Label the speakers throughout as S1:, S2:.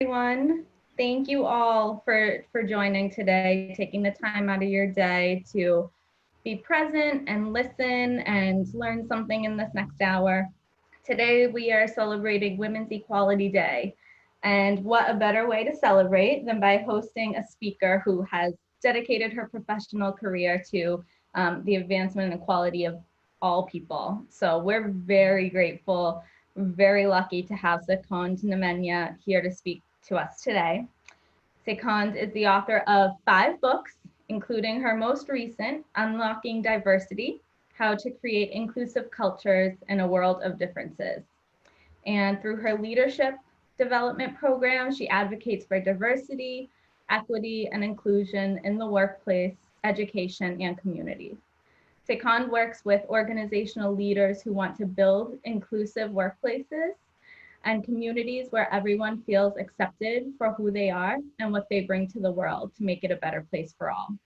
S1: everyone. Thank you all for joining today, taking the time out of your day to be present and listen and learn something in this next hour. Today we are celebrating Women's Equality Day. And what a better way to celebrate than by hosting a speaker who has dedicated her professional career to the advancement and equality of all people. So we're very grateful, very lucky to have Seconde Nemenya here to speak to us today. Seconde is the author of 5 books, including her most recent, Unlocking Diversity, How to Create Inclusive Cultures in a World of Differences. And through her leadership development program, she advocates for diversity, equity, and inclusion in the workplace, education, and communities. Seconde works with organizational leaders who want to build inclusive workplaces and communities where everyone feels accepted for who they are and what they bring to the world to make it a better place for all.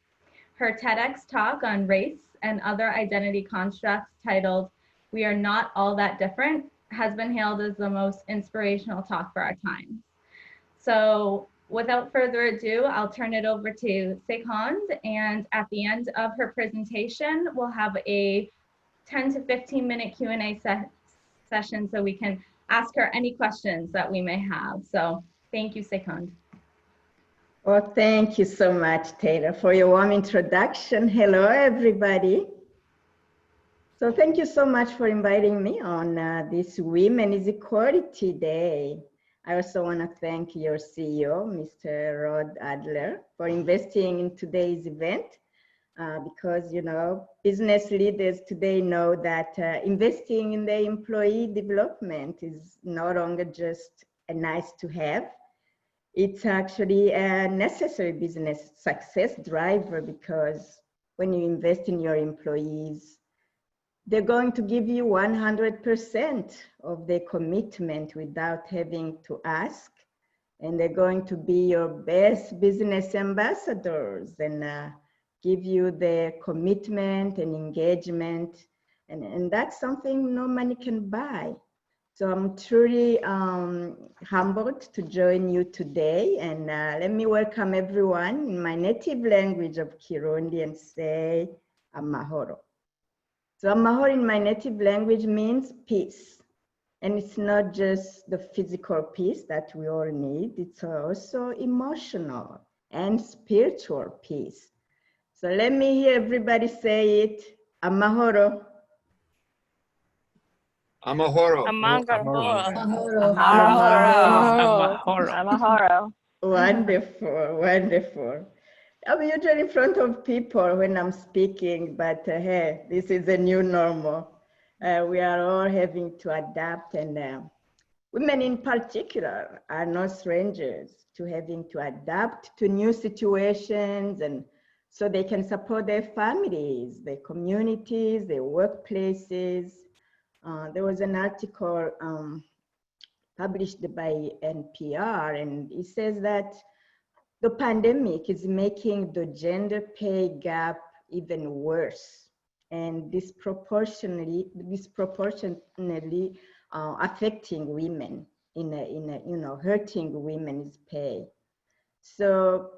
S1: Her TEDx talk on race and other identity constructs, titled "We Are Not All That Different," has been hailed as the most inspirational talk for our times. So without further ado, I'll turn it over to Seconde, and at the end of her presentation, we'll have a 10 to 15 minute Q&A session so we can ask her any questions that we may have. So thank you, Seconde.
S2: Well, thank you so much, Taylor, for your warm introduction. Hello, everybody. So thank you so much for inviting me on this Women's Equality Day. I also want to thank your CEO, Mr. Rod Adler, for investing in today's event. Because, you know, business leaders today know that investing in their employee development is no longer just a nice to have. It's actually a necessary business success driver, because when you invest in your employees, they're going to give you 100% of their commitment without having to ask. And they're going to be your best business ambassadors and give you the commitment and engagement. And that's something no money can buy. So I'm truly humbled to join you today. And let me welcome everyone in my native language of Kirundi and say Amahoro. So Amahoro in my native language means peace. And it's not just the physical peace that we all need, it's also emotional and spiritual peace. So let me hear everybody say it. Amahoro.
S3: Amahoro.
S4: Amahoro.
S5: Amahoro.
S2: Wonderful, wonderful. I'm usually in front of people when I'm speaking, but hey, this is a new normal. We are all having to adapt, and women in particular are no strangers to having to adapt to new situations, and so they can support their families, their communities, their workplaces. There was an article published by NPR, and it says that the pandemic is making the gender pay gap even worse and disproportionately affecting women hurting women's pay. So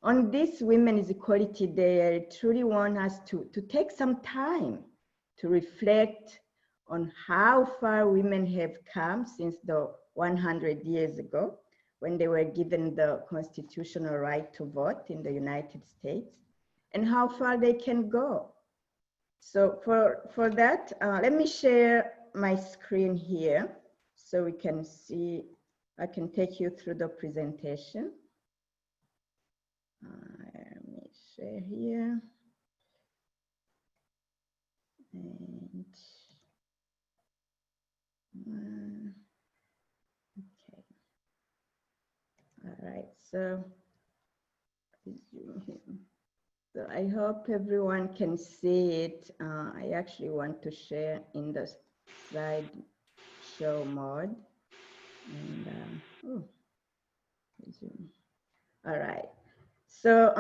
S2: on this Women's Equality Day, I truly want us to take some time to reflect on how far women have come since the 100 years ago, when they were given the constitutional right to vote in the United States, and how far they can go. So for that, let me share my screen here so we can see, I can take you through the presentation. Let me share here. And okay. All right, so so I hope everyone can see it. I actually want to share in the slideshow mode. And all right, so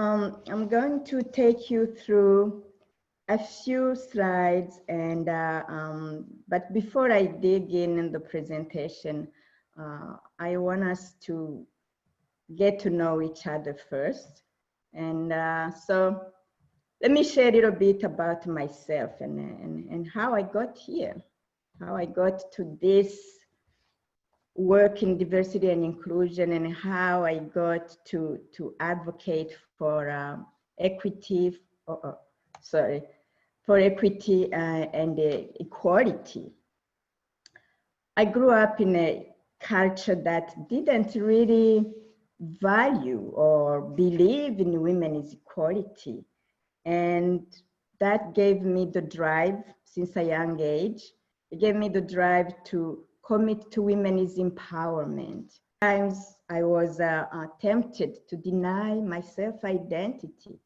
S2: I'm going to take you through a few slides, and but before I dig in the presentation, I want us to get to know each other first. And so let me share a little bit about myself and how I got here, how I got to this work in diversity and inclusion, and how I got to advocate for equity, for equity and equality. I grew up in a culture that didn't really value or believe in women's equality. And that gave me the drive since a young age. It gave me the drive to commit to women's empowerment. Sometimes I was tempted to deny myself identity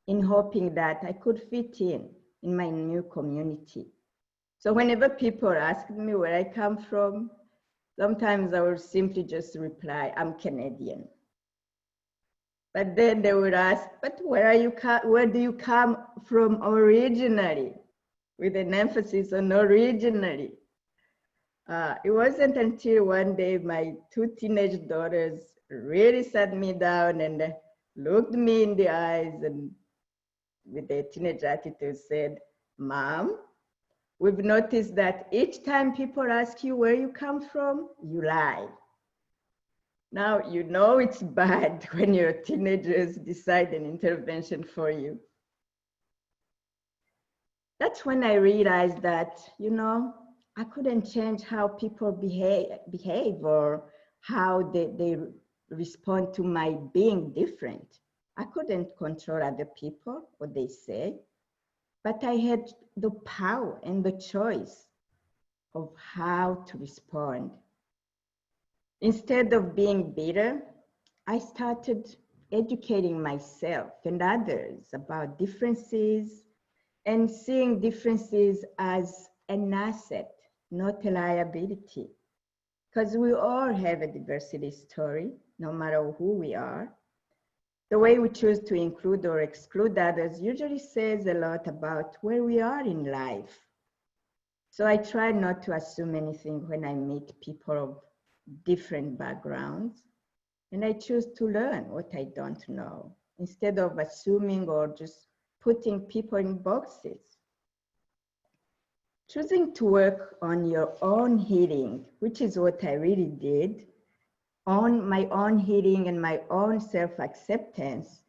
S2: in hoping that I could fit in my new community. So whenever people ask me where I come from, sometimes I will simply just reply, I'm Canadian. But then they would ask, but where do you come from originally? With an emphasis on originally. It wasn't until one day my two teenage daughters really sat me down and looked me in the eyes and with a teenage attitude said, Mom, we've noticed that each time people ask you where you come from, you lie. Now, you know it's bad when your teenagers decide an intervention for you. That's when I realized that, you know, I couldn't change how people behave or how they respond to my being different. I couldn't control other people, what they say, but I had the power and the choice of how to respond. Instead of being bitter, I started educating myself and others about differences and seeing differences as an asset, not a liability. Because we all have a diversity story, no matter who we are. The way we choose to include or exclude others usually says a lot about where we are in life. So I try not to assume anything when I meet people of different backgrounds, and I choose to learn what I don't know instead of assuming or just putting people in boxes. Choosing to work on your own healing, which is what I really did, on my own healing and my own self-acceptance,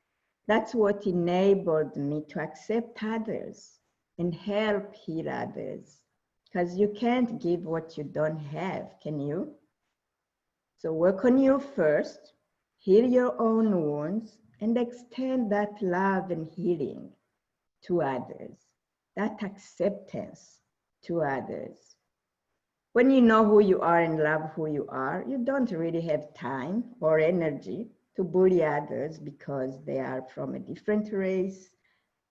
S2: that's what enabled me to accept others and help heal others. Because you can't give what you don't have, can you? So work on you first, heal your own wounds, and extend that love and healing to others, that acceptance to others. When you know who you are and love who you are, you don't really have time or energy to bully others because they are from a different race,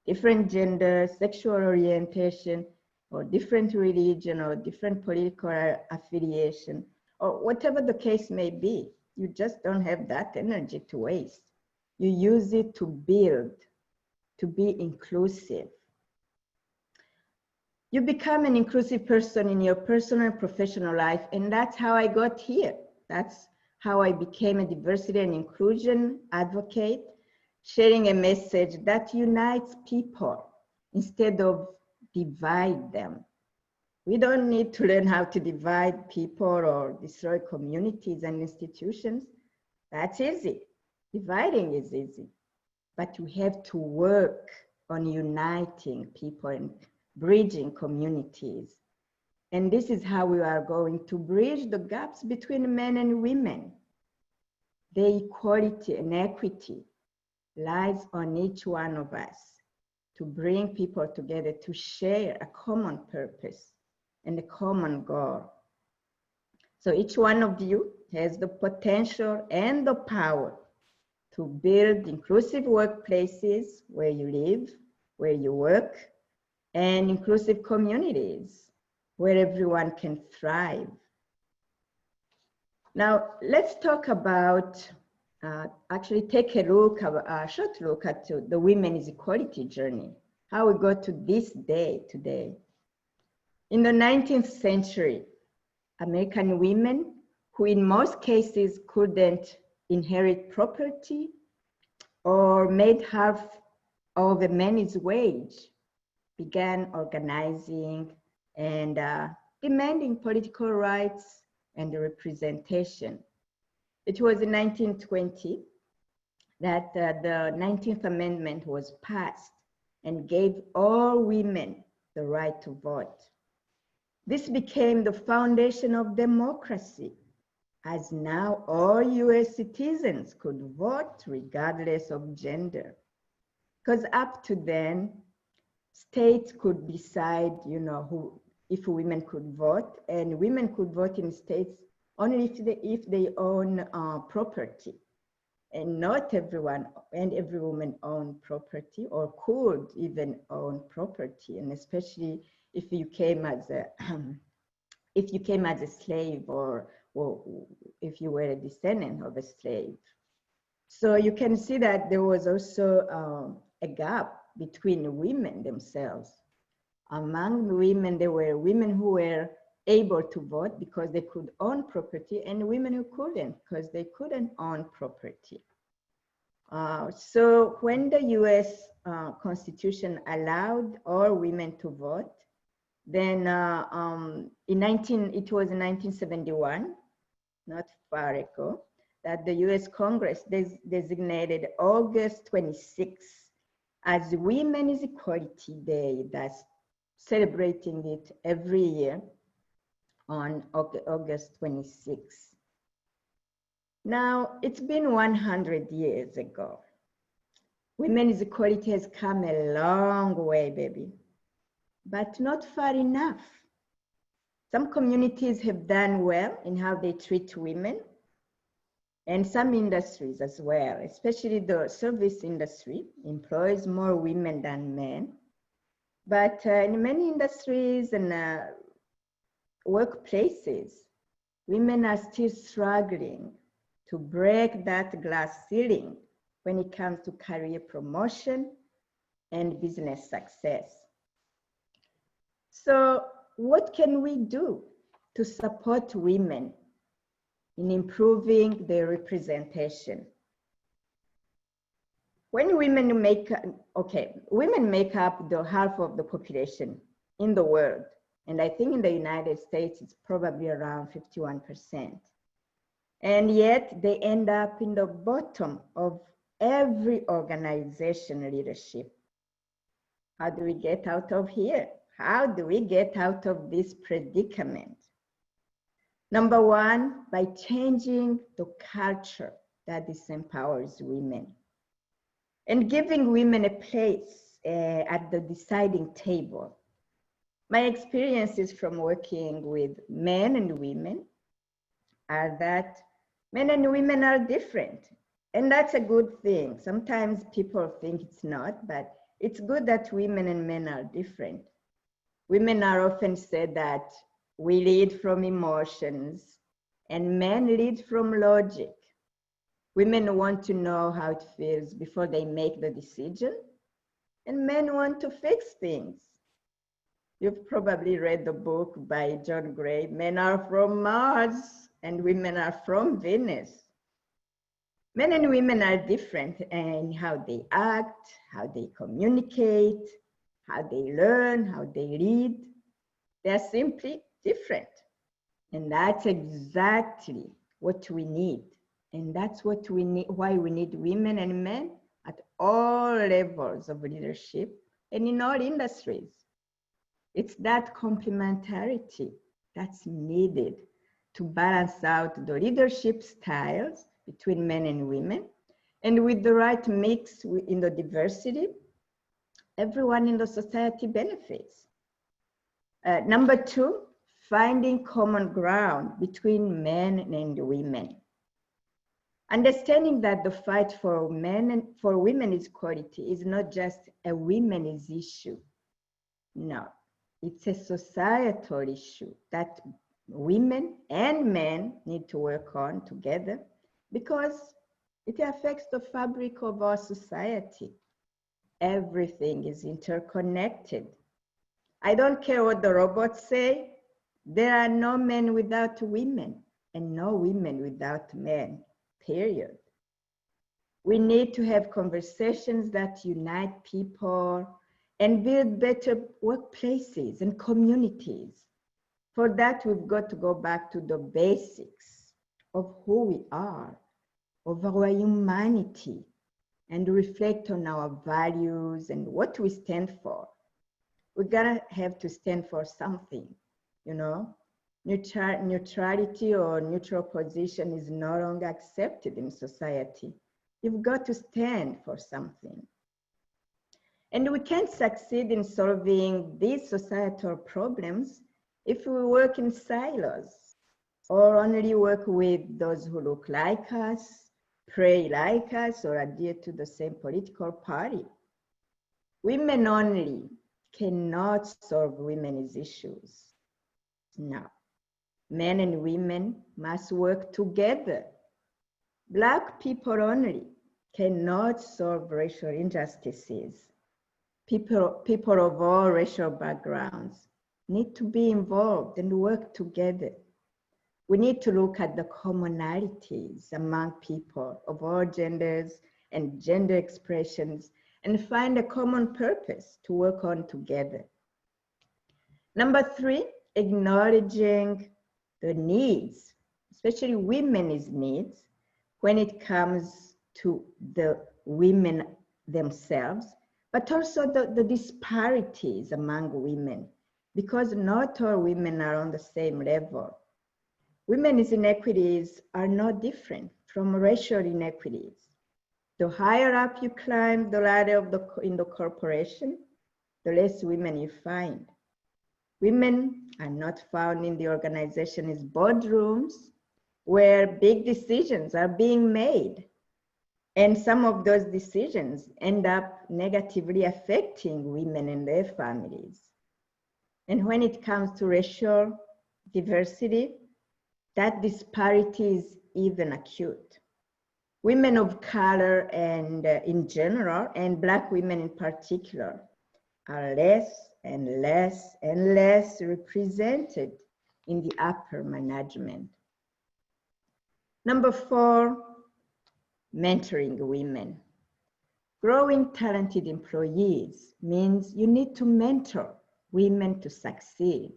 S2: different gender, sexual orientation, or different religion or different political affiliation, or whatever the case may be. You just don't have that energy to waste. You use it to build, to be inclusive. You become an inclusive person in your personal and professional life, and that's how I got here. That's how I became a diversity and inclusion advocate, sharing a message that unites people instead of divide them. We don't need to learn how to divide people or destroy communities and institutions. That's easy. Dividing is easy, but you have to work on uniting people and bridging communities. And this is how we are going to bridge the gaps between men and women. The equality and equity lies on each one of us to bring people together to share a common purpose and a common goal. So each one of you has the potential and the power to build inclusive workplaces where you live, where you work, and inclusive communities where everyone can thrive. Now, let's talk about, actually take a short look at the women's equality journey, how we got to this day today. In the 19th century, American women who in most cases couldn't inherit property or made half of a man's wage, began organizing and demanding political rights and representation. It was in 1920 that the 19th Amendment was passed and gave all women the right to vote. This became the foundation of democracy, as now all US citizens could vote regardless of gender. Because up to then, states could decide, if women could vote, and women could vote in states only if they own property. And not everyone and every woman owned property or could even own property, and especially if you came as a slave or if you were a descendant of a slave. So you can see that there was also a gap between women themselves. Among the women, there were women who were able to vote because they could own property, and women who couldn't because they couldn't own property. So when the US Constitution allowed all women to vote, then it was in 1971, not far ago, that the US Congress designated August 26th as Women's Equality Day. That's celebrating it every year on August 26th. Now, it's been 100 years ago. Women's equality has come a long way, baby, but not far enough. Some communities have done well in how they treat women, and some industries as well, especially the service industry, employs more women than men. But in many industries and workplaces, women are still struggling to break that glass ceiling when it comes to career promotion and business success. So what can we do to support women in improving their representation? When women make up the half of the population in the world, and I think in the United States, it's probably around 51%. And yet they end up in the bottom of every organization leadership. How do we get out of here? How do we get out of this predicament? Number one, by changing the culture that disempowers women and giving women a place at the deciding table. My experiences from working with men and women are that men and women are different. And that's a good thing. Sometimes people think it's not, but it's good that women and men are different. Women are often said that we lead from emotions and men lead from logic. Women want to know how it feels before they make the decision, and men want to fix things. You've probably read the book by John Gray, Men Are From Mars and Women Are From Venus. Men and women are different in how they act, how they communicate, how they learn, how they lead. They're simply different. And that's exactly what we need. And that's what we need, why we need women and men at all levels of leadership and in all industries. It's that complementarity that's needed to balance out the leadership styles between men and women. And with the right mix in the diversity, everyone in the society benefits. Number two, finding common ground between men and women. Understanding that the fight for men and for women's equality is not just a women's issue. No, it's a societal issue that women and men need to work on together because it affects the fabric of our society. Everything is interconnected. I don't care what the robots say. There are no men without women. and no women without men, period. We need to have conversations that unite people and build better workplaces and communities. For that, we've got to go back to the basics of who we are, of our humanity, and reflect on our values and what we stand for. We're gonna have to stand for something, you know? Neutrality or neutral position is no longer accepted in society. You've got to stand for something. And we can't succeed in solving these societal problems if we work in silos or only work with those who look like us, pray like us, or adhere to the same political party. Women only cannot solve women's issues. No. Men and women must work together. Black people only cannot solve racial injustices. People of all racial backgrounds need to be involved and work together. We need to look at the commonalities among people of all genders and gender expressions and find a common purpose to work on together. Number 3, acknowledging the needs, especially women's needs, when it comes to the women themselves, but also the disparities among women, because not all women are on the same level. Women's inequities are no different from racial inequities. The higher up you climb the ladder in the corporation, the less women you find. Women are not found in the organization's boardrooms where big decisions are being made. And some of those decisions end up negatively affecting women and their families. And when it comes to racial diversity, that disparity is even acute. Women of color and in general, and Black women in particular, are less and less and less represented in the upper management. Number 4, mentoring women. Growing talented employees means you need to mentor women to succeed.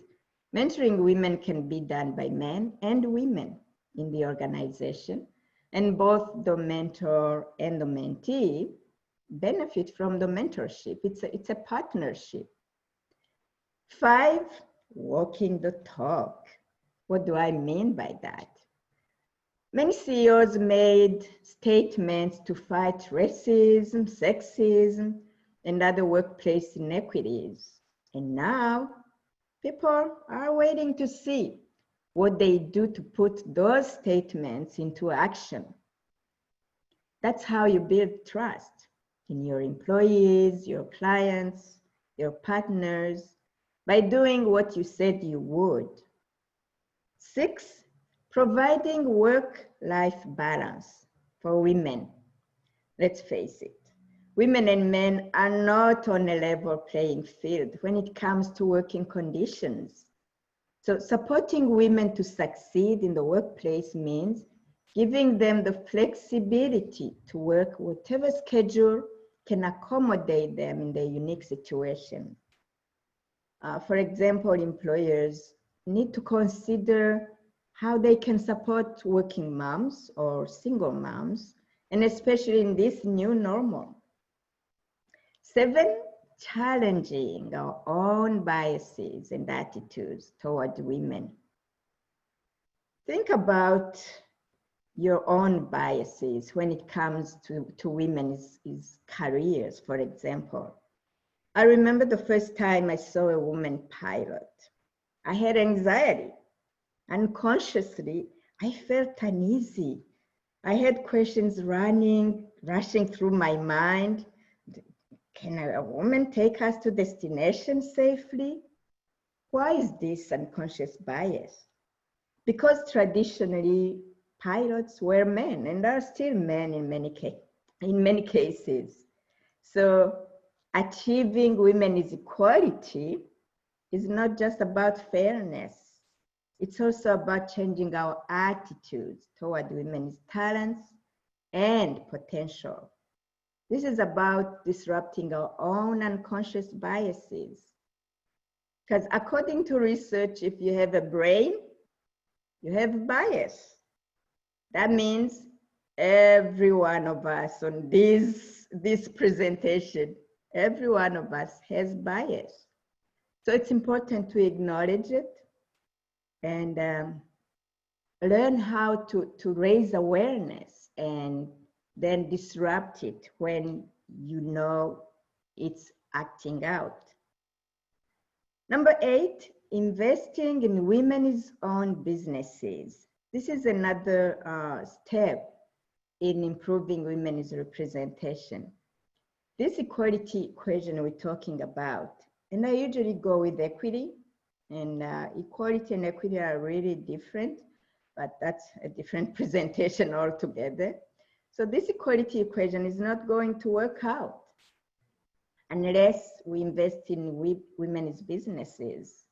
S2: Mentoring women can be done by men and women in the organization, and both the mentor and the mentee benefit from the mentorship. It's a partnership. 5, walking the talk. What do I mean by that? Many CEOs made statements to fight racism, sexism, and other workplace inequities. And now people are waiting to see what they do to put those statements into action. That's how you build trust in your employees, your clients, your partners, by doing what you said you would. 6, providing work-life balance for women. Let's face it, women and men are not on a level playing field when it comes to working conditions. So supporting women to succeed in the workplace means giving them the flexibility to work whatever schedule can accommodate them in their unique situation. For example, employers need to consider how they can support working moms or single moms, and especially in this new normal. 7, challenging our own biases and attitudes toward women. Think about your own biases when it comes to women's careers, for example. I remember the first time I saw a woman pilot. I had anxiety. Unconsciously, I felt uneasy. I had questions rushing through my mind. Can a woman take us to destination safely? Why is this unconscious bias? Because traditionally, pilots were men and are still men in many cases. So achieving women's equality is not just about fairness. It's also about changing our attitudes toward women's talents and potential. This is about disrupting our own unconscious biases. Because according to research, if you have a brain, you have a bias. That means every one of us on this presentation, every one of us has bias. So it's important to acknowledge it and learn how to raise awareness and then disrupt it when you know it's acting out. Number 8, investing in women's owned businesses. This is another step in improving women's representation. This equality equation we're talking about, and I usually go with equity, and equality and equity are really different, but that's a different presentation altogether. So this equality equation is not going to work out unless we invest in women's businesses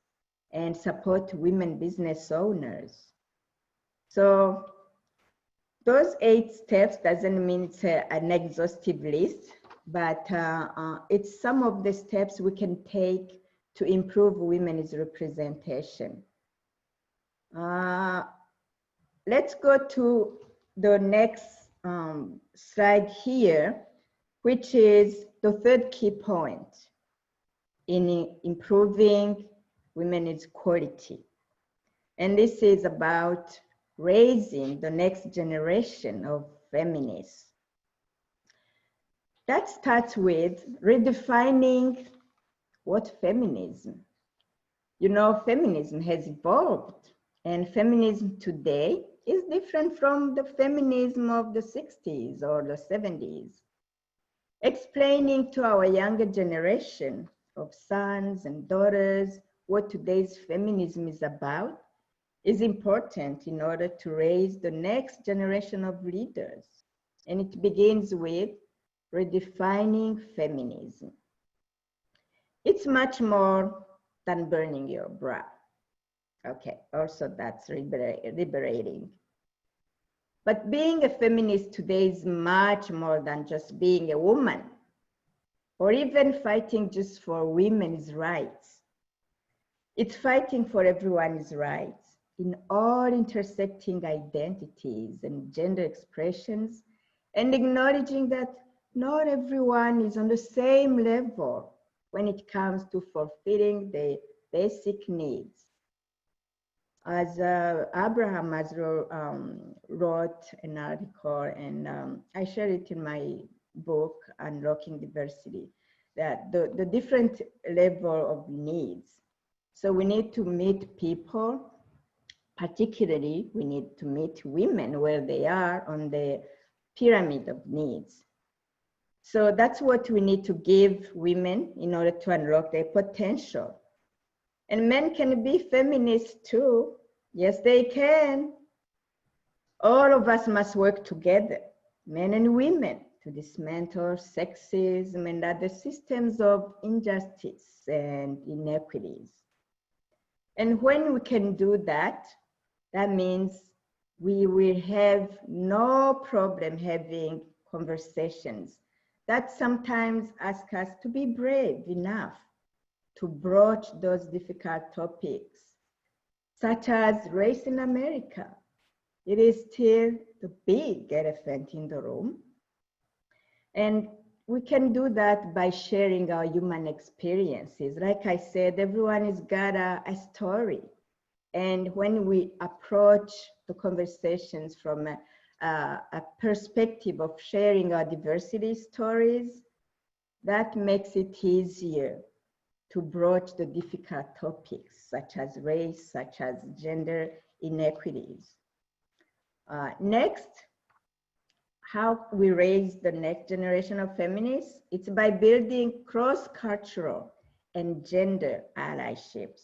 S2: and support women business owners. So those 8 steps doesn't mean it's an exhaustive list, but it's some of the steps we can take to improve women's representation. Let's go to the next slide here, which is the 3rd key point in improving women's quality. And this is about raising the next generation of feminists. That starts with redefining what feminism. You know, feminism has evolved, and feminism today is different from the feminism of the 60s or the 70s. Explaining to our younger generation of sons and daughters what today's feminism is about is important in order to raise the next generation of leaders. And it begins with redefining feminism. It's much more than burning your bra. Okay, also that's liberating. But being a feminist today is much more than just being a woman or even fighting just for women's rights. It's fighting for everyone's rights in all intersecting identities and gender expressions, and acknowledging that not everyone is on the same level when it comes to fulfilling their basic needs. As Abraham Maslow wrote an article, and I share it in my book, Unlocking Diversity, that the different level of needs. So we need to meet people, particularly we need to meet women where they are on the pyramid of needs. So that's what we need to give women in order to unlock their potential. And men can be feminists too. Yes, they can. All of us must work together, men and women, to dismantle sexism and other systems of injustice and inequities. And when we can do that, that means we will have no problem having conversations that sometimes ask us to be brave enough to broach those difficult topics, such as race in America. It is still the big elephant in the room. And we can do that by sharing our human experiences. Like I said, everyone has got a story. And when we approach the conversations from a perspective of sharing our diversity stories, that makes it easier to broach the difficult topics such as race, such as gender inequities. Next, how we raise the next generation of feminists? It's by building cross-cultural and gender allyships.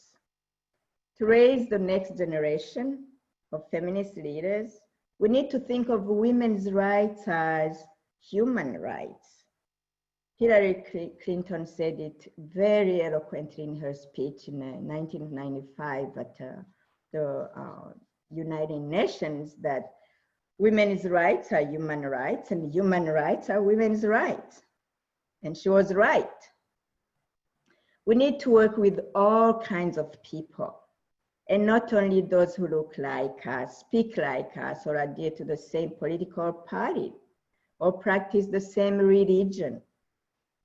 S2: To raise the next generation of feminist leaders, we need to think of women's rights as human rights. Hillary Clinton said it very eloquently in her speech in 1995 at the United Nations that women's rights are human rights and human rights are women's rights. And she was right. We need to work with all kinds of people, and not only those who look like us, speak like us, or adhere to the same political party, or practice the same religion.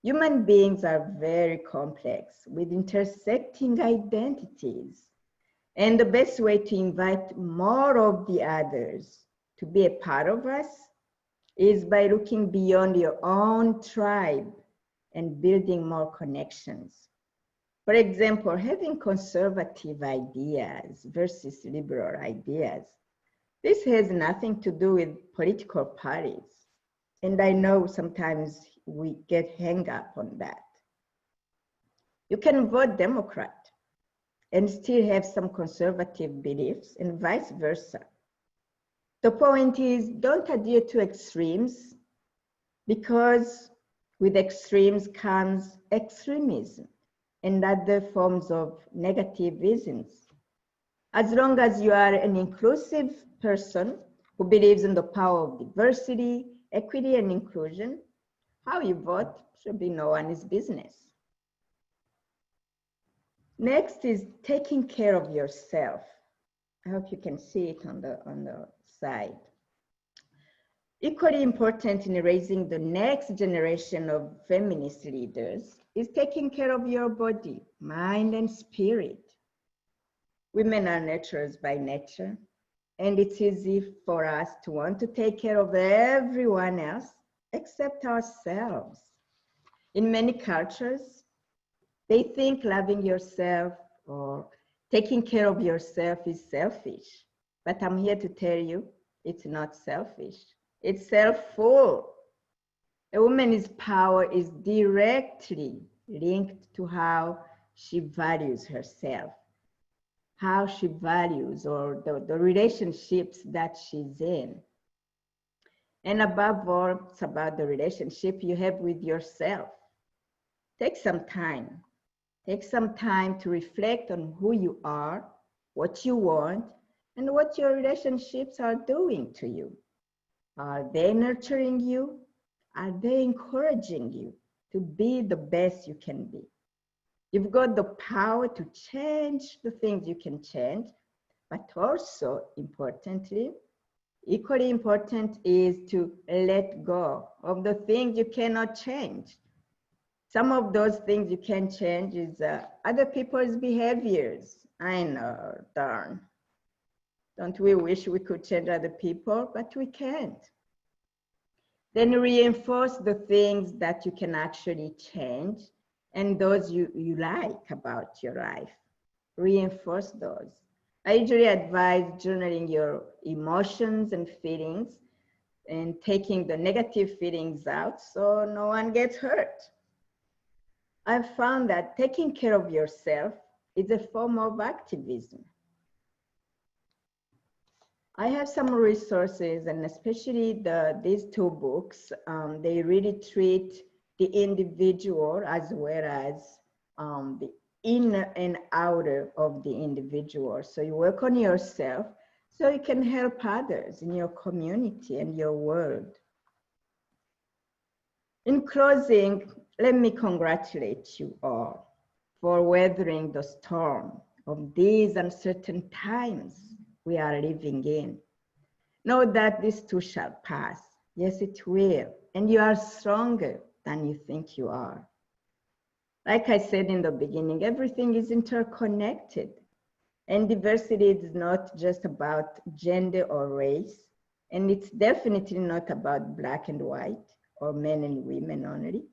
S2: Human beings are very complex with intersecting identities. And the best way to invite more of the others to be a part of us is by looking beyond your own tribe and building more connections. For example, having conservative ideas versus liberal ideas. This has nothing to do with political parties. And I know sometimes we get hung up on that. You can vote Democrat and still have some conservative beliefs and vice versa. The point is, don't adhere to extremes, because with extremes comes extremism and other forms of negativisms. As long as you are an inclusive person who believes in the power of diversity, equity, and inclusion, how you vote should be no one's business. Next is taking care of yourself. I hope you can see it on the side. Equally important in raising the next generation of feminist leaders is taking care of your body, mind, and spirit. Women are nurturers by nature, and it's easy for us to want to take care of everyone else except ourselves. In many cultures, they think loving yourself or taking care of yourself is selfish. But I'm here to tell you, it's not selfish. It's self-full. A woman's power is directly linked to how she values herself, how she values or the relationships that she's in. And above all, it's about the relationship you have with yourself. Take some time. Take some time to reflect on who you are, what you want, and what your relationships are doing to you. Are they nurturing you? Are they encouraging you to be the best you can be? You've got the power to change the things you can change, but also importantly, equally important is to let go of the things you cannot change. Some of those things you can change is other people's behaviors. I know, darn. Don't we wish we could change other people, but we can't. Then reinforce the things that you can actually change and those you like about your life. Reinforce those. I usually advise journaling your emotions and feelings and taking the negative feelings out so no one gets hurt. I've found that taking care of yourself is a form of activism. I have some resources, and especially these two books, they really treat the individual as well as the inner and outer of the individual. So you work on yourself so you can help others in your community and your world. In closing, let me congratulate you all for weathering the storm of these uncertain times we are living in. Know that this too shall pass. Yes, it will. And you are stronger than you think you are. Like I said in the beginning, everything is interconnected. And diversity is not just about gender or race. And it's definitely not about black and white or men and women only.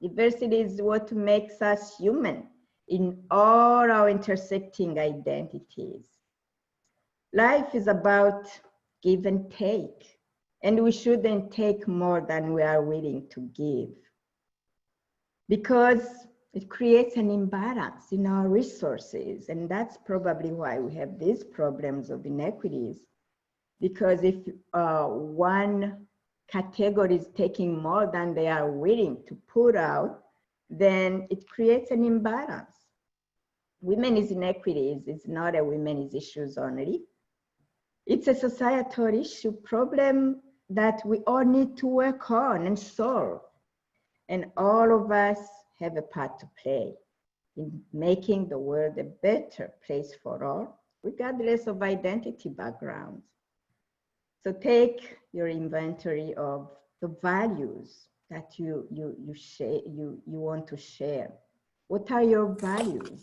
S2: Diversity is what makes us human in all our intersecting identities. Life is about give and take, and we shouldn't take more than we are willing to give, because it creates an imbalance in our resources, and that's probably why we have these problems of inequities, because if one category is taking more than they are willing to put out, then it creates an imbalance. women's inequities is not a women's issues only. It's a societal issue, problem that we all need to work on and solve. And all of us have a part to play in making the world a better place for all, regardless of identity backgrounds. So take your inventory of the values that you want to share. What are your values?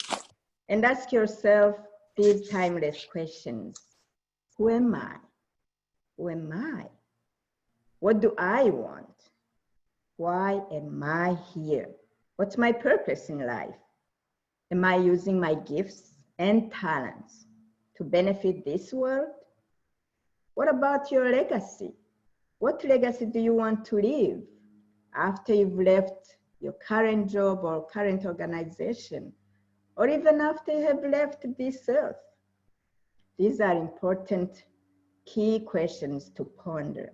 S2: And ask yourself these timeless questions. Who am I? Who am I? What do I want? Why am I here? What's my purpose in life? Am I using my gifts and talents to benefit this world? What about your legacy? What legacy do you want to leave after you've left your current job or current organization, or even after you have left this earth? These are important key questions to ponder.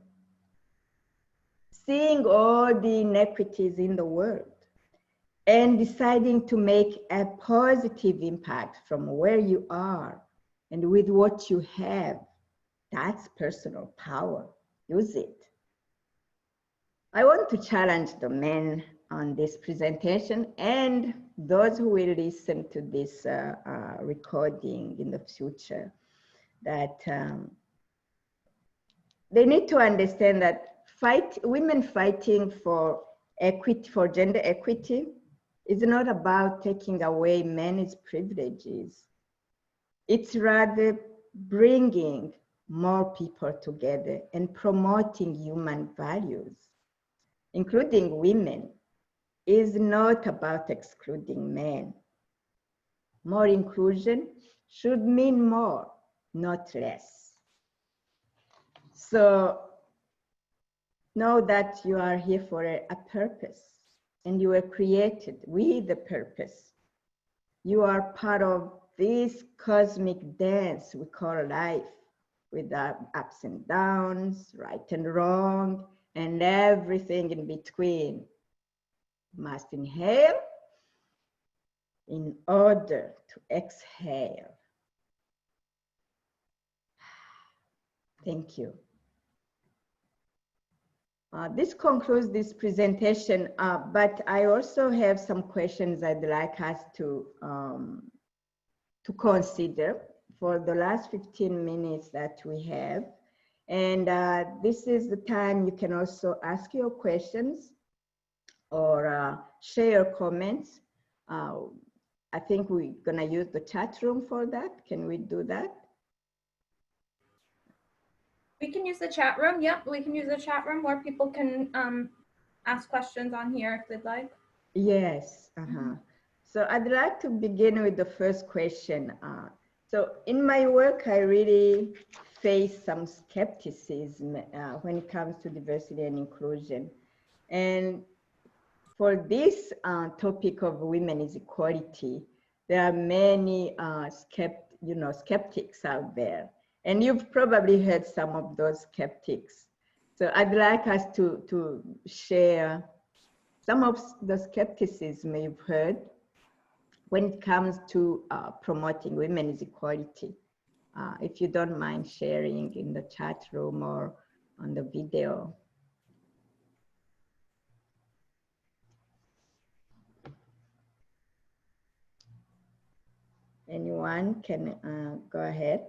S2: Seeing all the inequities in the world and deciding to make a positive impact from where you are and with what you have, that's personal power. Use it. I want to challenge the men on this presentation and those who will listen to this recording in the future, that they need to understand that women fighting for equity, for gender equity, is not about taking away men's privileges. It's rather bringing more people together and promoting human values, including women, is not about excluding men. More inclusion should mean more, not less. So know that you are here for a purpose, and you were created with a purpose. You are part of this cosmic dance we call life, with our ups and downs, right and wrong, and everything in between. You must inhale in order to exhale. Thank you. This concludes this presentation, but I also have some questions I'd like us to consider for the last 15 minutes that we have. And this is the time you can also ask your questions or share your comments. I think we're gonna use the chat room for that. Can we do that?
S1: We can use the chat room. Yep, we can use the chat room where people can ask questions on here if they'd like.
S2: Yes. So I'd like to begin with the first question. So in my work, I really face some skepticism when it comes to diversity and inclusion. And for this topic of women's equality, there are many skeptics out there. And you've probably heard some of those skeptics. So I'd like us to share some of the skepticism you've heard when it comes to promoting women's equality. If you don't mind sharing in the chat room or on the video. Anyone can go ahead.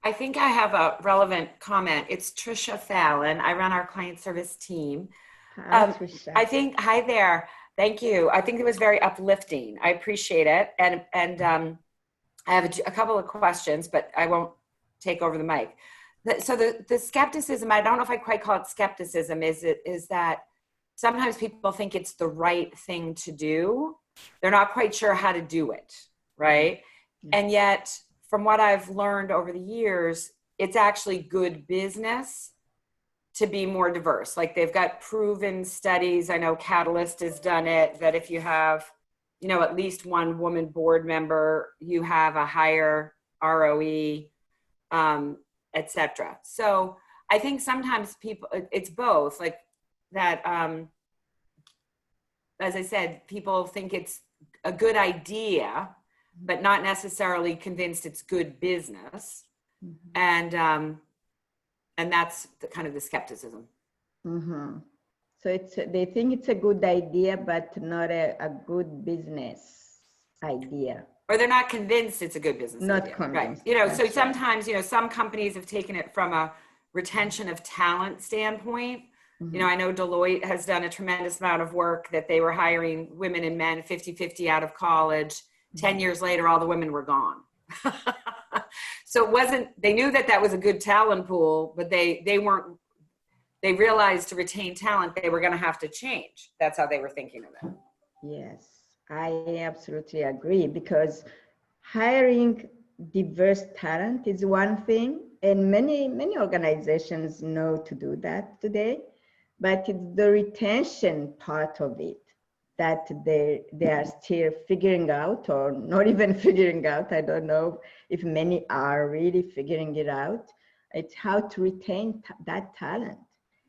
S4: I think I have a relevant comment. It's Trisha Fallon. I run our client service team.
S2: Hi, Trisha.
S4: Hi there. Thank you. I think it was very uplifting. I appreciate it. And I have a couple of questions, but I won't take over the mic. So the skepticism, I don't know if I quite call it skepticism, is that sometimes people think it's the right thing to do. They're not quite sure how to do it, right? Mm-hmm. And yet, from what I've learned over the years, it's actually good business to be more diverse. Like they've got proven studies. I know Catalyst has done it, that if you have, at least one woman board member, you have a higher ROE, et cetera. So I think sometimes it's both, like that, as I said, people think it's a good idea, but not necessarily convinced it's good business. And that's the kind of the skepticism.
S2: So they think it's a good idea, but not a good business idea.
S4: Or they're not convinced it's a good business
S2: Not
S4: idea.
S2: convinced.
S4: Right. So sometimes, some companies have taken it from a retention of talent standpoint. I know Deloitte has done a tremendous amount of work that they were hiring women and men 50-50 out of college. 10 years later, all the women were gone. So it wasn't, they knew that was a good talent pool, but they realized to retain talent, they were going to have to change. That's how they were thinking of it.
S2: Yes, I absolutely agree, because hiring diverse talent is one thing, and many organizations know to do that today, but it's the retention part of it that they are still figuring out, or not even figuring out. I don't know if many are really figuring it out. It's how to retain that talent.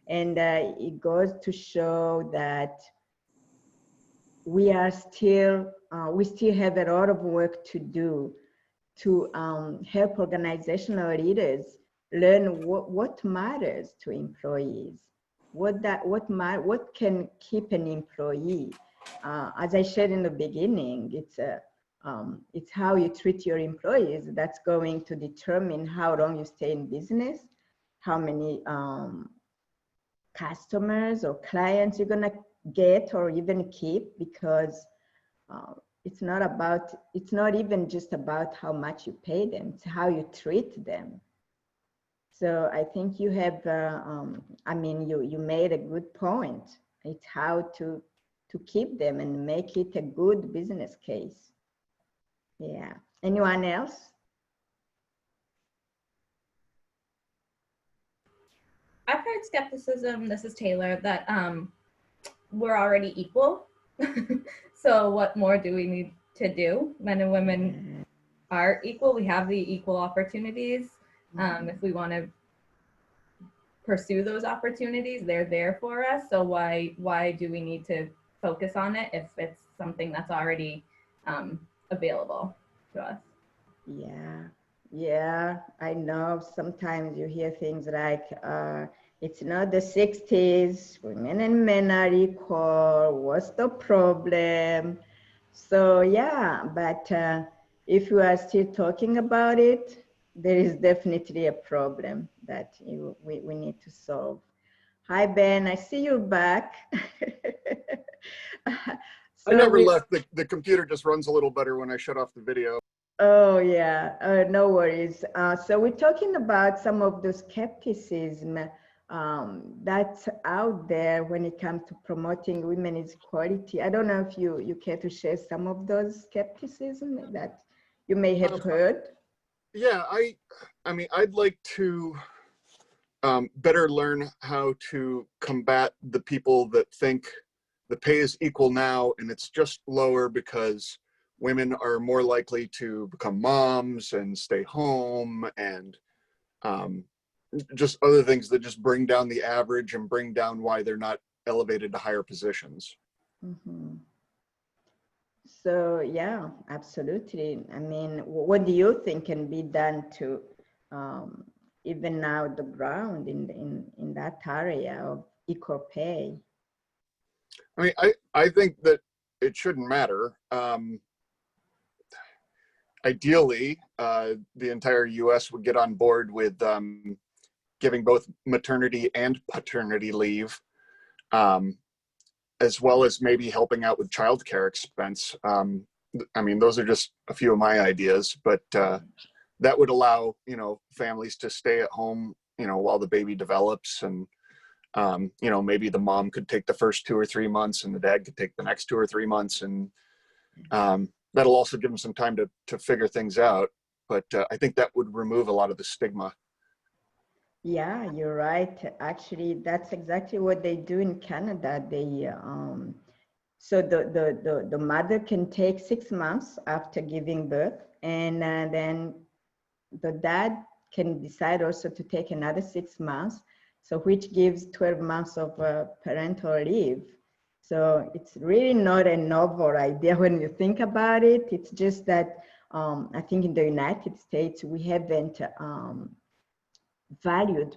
S2: And it goes to show that we still have a lot of work to do to help organizational leaders learn what matters to employees, what can keep an employee. As I shared in the beginning, it's how you treat your employees that's going to determine how long you stay in business, how many customers or clients you're gonna get or even keep, because it's not even just about how much you pay them, it's how you treat them. So I think you have, you made a good point. It's how to keep them and make it a good business case. Yeah. Anyone else?
S1: I've heard skepticism, this is Taylor, that we're already equal. So what more do we need to do? Men and women are equal. We have the equal opportunities. If we want to pursue those opportunities, they're there for us. So why do we need to focus on it if it's something that's already available to us?
S2: Yeah, I know sometimes you hear things like, it's not the 60s, women and men are equal, what's the problem? So yeah, but if you are still talking about it, there is definitely a problem that we need to solve. Hi, Ben, I see you back.
S3: I never left. The computer just runs a little better when I shut off the video.
S2: Oh, yeah, no worries. So we're talking about some of the skepticism that's out there when it comes to promoting women's equality. I don't know if you care to share some of those skepticism that you may have heard.
S3: Yeah, I mean, I'd like to better learn how to combat the people that think the pay is equal now and it's just lower because women are more likely to become moms and stay home, and just other things that just bring down the average and bring down why they're not elevated to higher positions.
S2: Mm-hmm. So yeah, absolutely. I mean, what do you think can be done to even out the ground in that area of equal pay?
S3: I mean, I think that it shouldn't matter. Ideally, the entire US would get on board with giving both maternity and paternity leave, as well as maybe helping out with childcare expense. I mean, those are just a few of my ideas, but that would allow, families to stay at home, while the baby develops, and maybe the mom could take the first 2 or 3 months and the dad could take the next 2 or 3 months, and that'll also give them some time to figure things out. But I think that would remove a lot of the stigma.
S2: Yeah, you're right. Actually, that's exactly what they do in Canada. They so the mother can take 6 months after giving birth, and then the dad can decide also to take another 6 months, so which gives 12 months of parental leave. So it's really not a novel idea when you think about it. It's just that I think in the United States, we haven't valued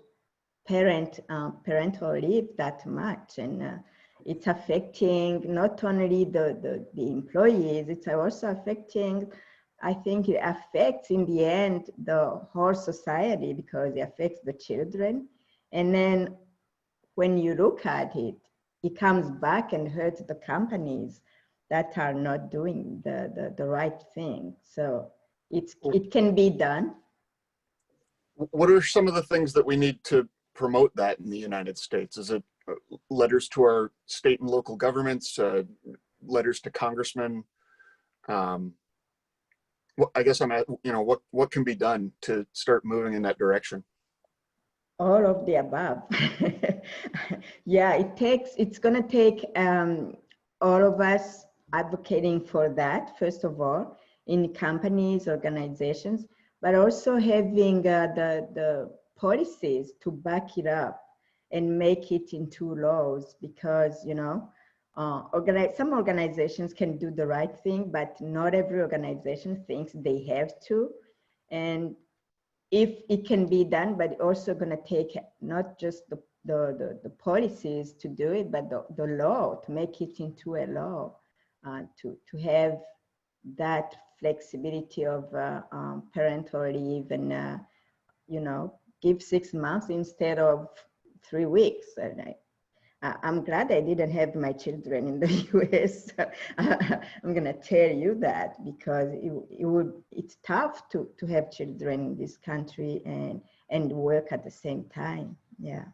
S2: parental leave that much. And it's affecting not only the employees, it's also affecting, I think it affects in the end the whole society because it affects the children. And then when you look at it, it comes back and hurts the companies that are not doing the right thing. So it can be done.
S3: What are some of the things that we need to promote that in the United States? Is it letters to our state and local governments, letters to congressmen? I guess I'm at, what can be done to start moving in that direction?
S2: All of the above. Yeah, it's going to take all of us advocating for that, first of all, in companies, organizations, but also having the policies to back it up and make it into laws because, some organizations can do the right thing, but not every organization thinks they have to. And if it can be done, but also going to take not just the policies to do it, but the law, to make it into a law, to have that flexibility of parental leave and, give 6 months instead of 3 weeks. And I'm glad I didn't have my children in the US. I'm going to tell you that because it's tough to have children in this country and work at the same time. Yeah.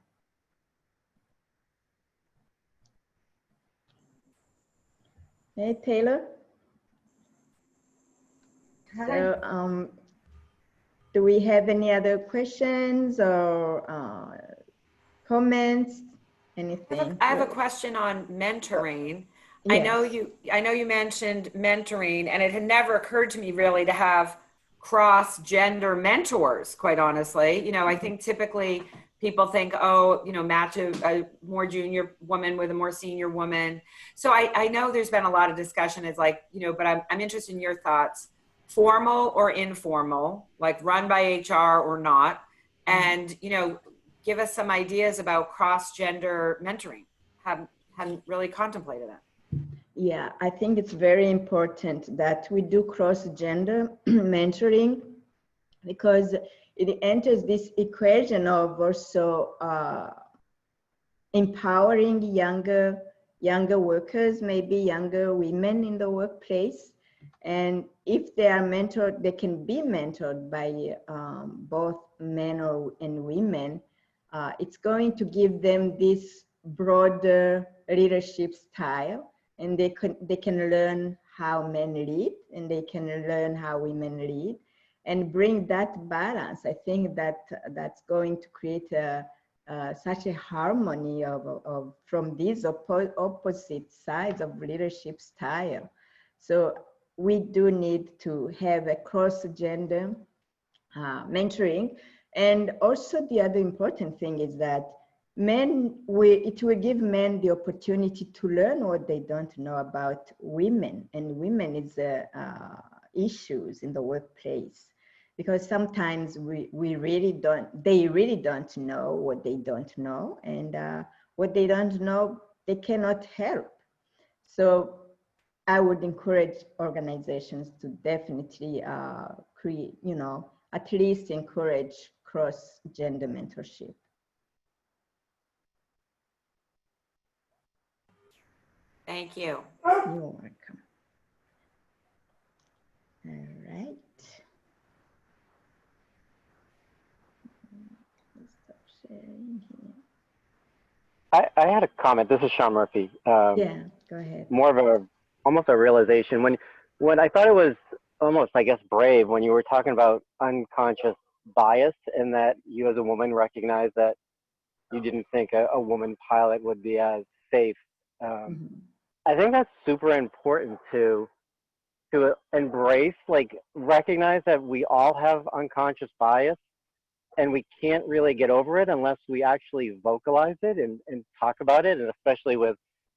S2: Hey, Taylor.
S1: Hi.
S2: So, do we have any other questions or comments? Anything?
S4: I have a question on mentoring.
S2: Yes.
S4: I know you mentioned mentoring, and it had never occurred to me really to have cross-gender mentors, quite honestly. I think typically people think, oh, match a more junior woman with a more senior woman. So I know there's been a lot of discussion. It's like, but I'm interested in your thoughts, formal or informal, like run by HR or not. And, give us some ideas about cross-gender mentoring. Hadn't really contemplated that.
S2: Yeah, I think it's very important that we do cross-gender mentoring because it enters this equation of also empowering younger workers, maybe younger women in the workplace. And if they are mentored, they can be mentored by both men and women. It's going to give them this broader leadership style, and they can learn how men lead, and they can learn how women lead, and bring that balance. I think that's going to create such a harmony of from these opposite sides of leadership style. So we do need to have a cross-gender mentoring. And also the other important thing is that it will give men the opportunity to learn what they don't know about women and women's issues in the workplace. Because sometimes they really don't know what they don't know, and what they don't know, they cannot help. So I would encourage organizations to definitely create, at least encourage cross-gender mentorship.
S4: Thank you.
S2: You're welcome. All right. Stop sharing here.
S5: I had a comment. This is Sean Murphy.
S2: Yeah, go ahead.
S5: More of almost a realization. When I thought it was almost, I guess, brave when you were talking about unconscious bias and that you as a woman recognized that you didn't think a woman pilot would be as safe. I think that's super important to embrace, like recognize that we all have unconscious bias and we can't really get over it unless we actually vocalize it and talk about it. And especially with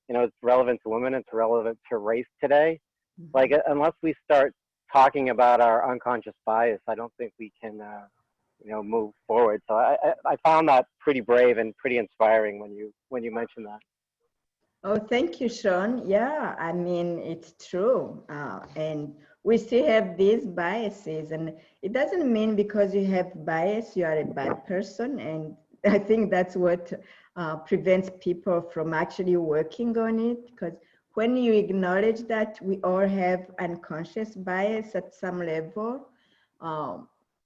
S5: you know, it's relevant to women, it's relevant to race today.
S2: Mm-hmm.
S5: Like, unless we start talking about our unconscious bias, I don't think we can, you know, move forward. So I found that pretty brave and pretty inspiring when you mentioned that.
S2: Oh, thank you, Sean. Yeah, I mean, it's true. And we still have these biases, and it doesn't mean because you have bias, you are a bad person. And I think that's what prevents people from actually working on it. Because when you acknowledge that we all have unconscious bias at some level,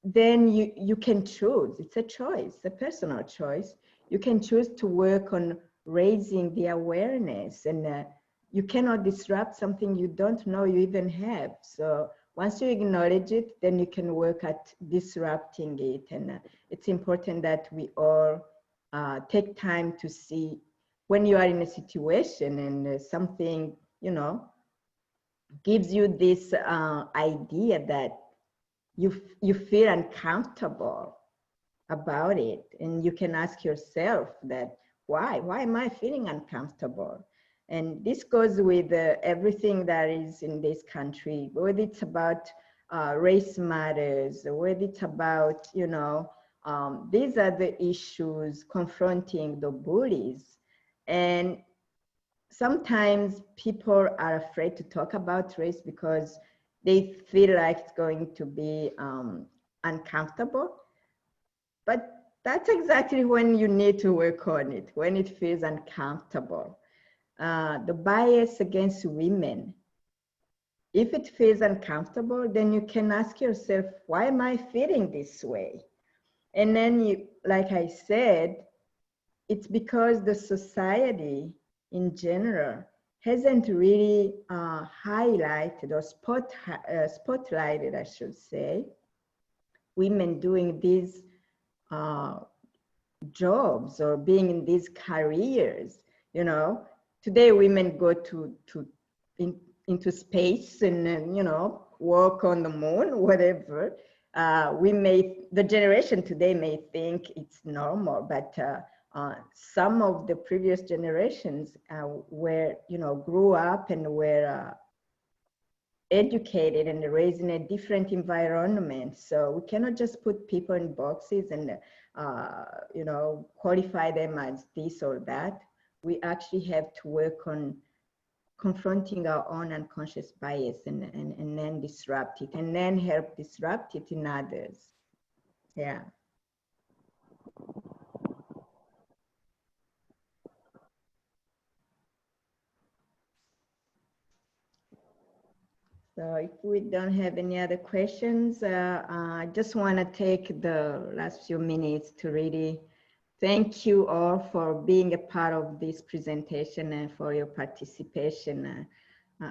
S2: then you can choose. It's a choice, a personal choice. You can choose to work on raising the awareness, and you cannot disrupt something you don't know you even have. So once you acknowledge it, then you can work at disrupting it. And it's important that we all take time to see when you are in a situation and something, you know, gives you this idea that you feel uncomfortable about it, and you can ask yourself that why am I feeling uncomfortable? And this goes with everything that is in this country, whether it's about race matters, whether it's about, you know, these are the issues confronting the bullies. And sometimes people are afraid to talk about race because they feel like it's going to be uncomfortable. But that's exactly when you need to work on it, when it feels uncomfortable. The bias against women, if it feels uncomfortable, then you can ask yourself, why am I feeling this way? And then you, like I said, it's because the society in general hasn't really highlighted or spotlighted, I should say, women doing these jobs or being in these careers. You know, today women go into space and you know, walk on the moon, whatever. The generation today may think it's normal, but some of the previous generations were, you know, grew up and were educated and raised in a different environment. So we cannot just put people in boxes and, you know, qualify them as this or that. We actually have to work on confronting our own unconscious bias and then disrupt it, and then help disrupt it in others. Yeah. So if we don't have any other questions, I just want to take the last few minutes to really thank you all for being a part of this presentation and for your participation.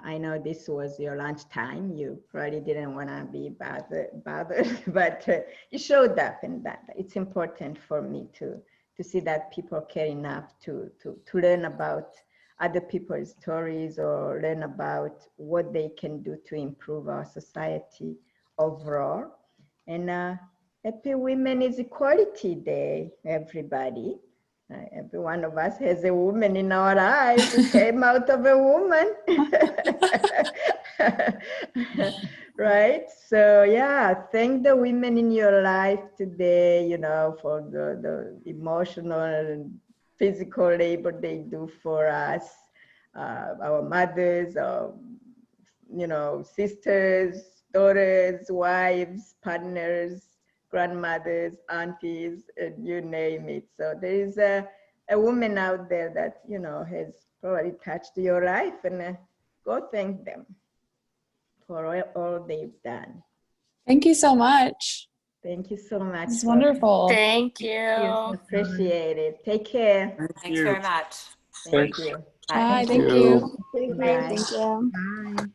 S2: I know this was your lunchtime. You probably didn't want to be bothered, but you showed up, and that it's important for me to see that people care enough to learn about other people's stories or learn about what they can do to improve our society overall. And Happy Women's Equality Day, everybody. Every one of us has a woman in our lives who came out of a woman. Right? So yeah, thank the women in your life today, you know, for the emotional and physical labor they do for us, our mothers, our, you know, sisters, daughters, wives, partners, grandmothers, aunties, and you name it. So there is a woman out there that, you know, has probably touched your life, and go thank them for all they've done.
S6: Thank you so much.
S2: Thank you so much.
S6: It's wonderful.
S7: Thank you.
S2: Appreciate it. Take care.
S4: Thanks very much.
S2: Thank you.
S6: Bye.
S4: Bye.
S6: Thank you.
S2: Bye.
S6: Thank you.
S1: Bye.